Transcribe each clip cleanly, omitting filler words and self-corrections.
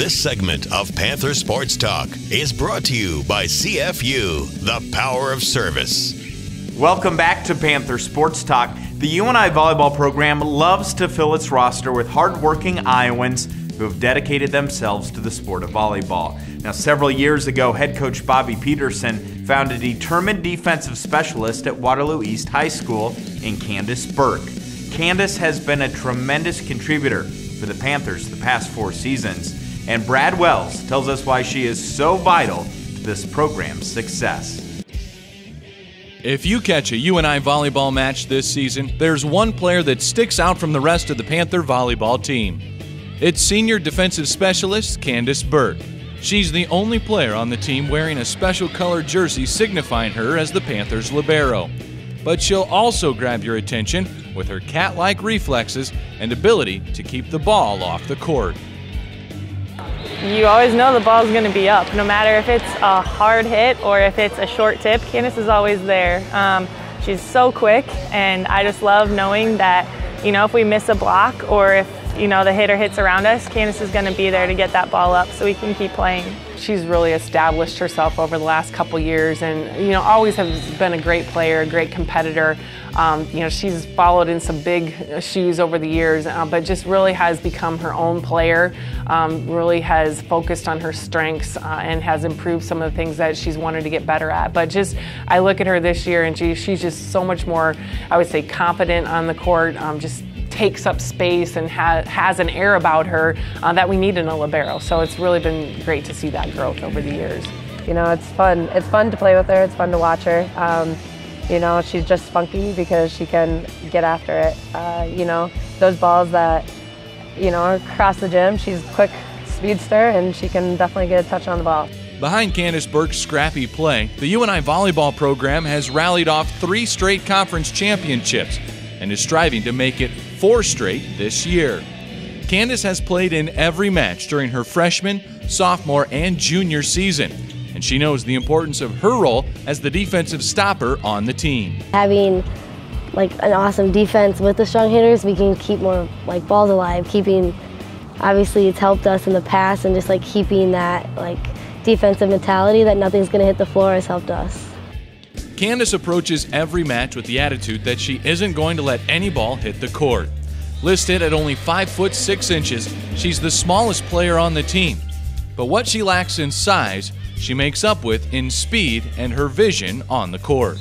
This segment of Panther Sports Talk is brought to you by CFU, the power of service. Welcome back to Panther Sports Talk. The UNI volleyball program loves to fill its roster with hardworking Iowans who have dedicated themselves to the sport of volleyball. Now, several years ago, head coach Bobbi Petersen found a determined defensive specialist at Waterloo East High School in Candice Burke. Candice has been a tremendous contributor for the Panthers the past 4 seasons, and Brad Wells tells us why she is so vital to this program's success. If you catch a UNI volleyball match this season, there's one player that sticks out from the rest of the Panther volleyball team. It's senior defensive specialist Candice Burke. She's the only player on the team wearing a special colored jersey signifying her as the Panthers' libero. But she'll also grab your attention with her cat-like reflexes and ability to keep the ball off the court. You always know the ball's going to be up, no matter if it's a hard hit or if it's a short tip. Candice is always there. She's so quick, and I just love knowing that, if we miss a block or if, the hitter hits around us, Candice is going to be there to get that ball up so we can keep playing. She's really established herself over the last couple years and, always has been a great player, a great competitor. She's followed in some big shoes over the years, but just really has become her own player, really has focused on her strengths and has improved some of the things that she's wanted to get better at. But I look at her this year and she's just so much more, I would say, confident on the court, just takes up space and has an air about her that we need in a libero. So it's really been great to see that growth over the years. It's fun. It's fun to play with her. It's fun to watch her. She's just spunky because she can get after it. Those balls that, are across the gym, she's a quick speedster and she can definitely get a touch on the ball. Behind Candice Burke's scrappy play, the UNI volleyball program has rallied off 3 straight conference championships and is striving to make it 4 straight this year. Candice has played in every match during her freshman, sophomore, and junior season, and she knows the importance of her role as the defensive stopper on the team. Having an awesome defense with the strong hitters, we can keep more balls alive. Obviously it's helped us in the past, and just keeping that defensive mentality that nothing's going to hit the floor has helped us. Candice approaches every match with the attitude that she isn't going to let any ball hit the court. Listed at only 5 foot 6 inches, she's the smallest player on the team. But what she lacks in size, she makes up with in speed and her vision on the court.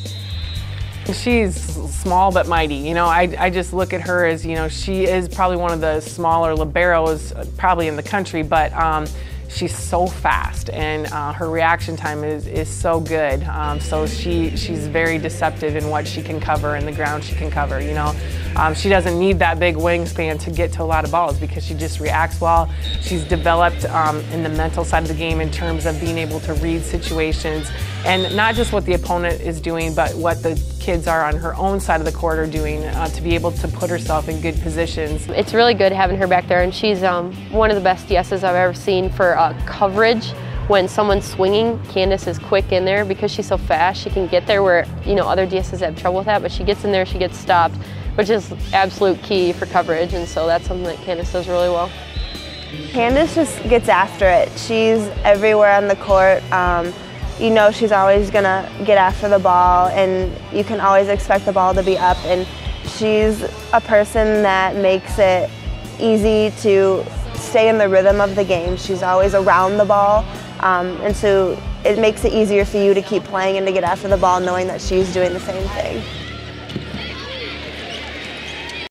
She's small but mighty. I just look at her as, she is probably one of the smaller liberos probably in the country, but she's so fast and her reaction time is so good. So she's very deceptive in what she can cover and the ground she can cover. She doesn't need that big wingspan to get to a lot of balls because she just reacts well. She's developed in the mental side of the game in terms of being able to read situations and not just what the opponent is doing, but what the kids are on her own side of the court are doing to be able to put herself in good positions. It's really good having her back there, and she's one of the best DSs I've ever seen for coverage. When someone's swinging, Candice is quick in there because she's so fast. She can get there where other DSs have trouble with that, but she gets in there, she gets stopped, which is absolute key for coverage, and so that's something that Candice does really well. Candice just gets after it. She's everywhere on the court. She's always gonna get after the ball, and you can always expect the ball to be up, and she's a person that makes it easy to stay in the rhythm of the game. She's always around the ball, and so it makes it easier for you to keep playing and to get after the ball knowing that she's doing the same thing.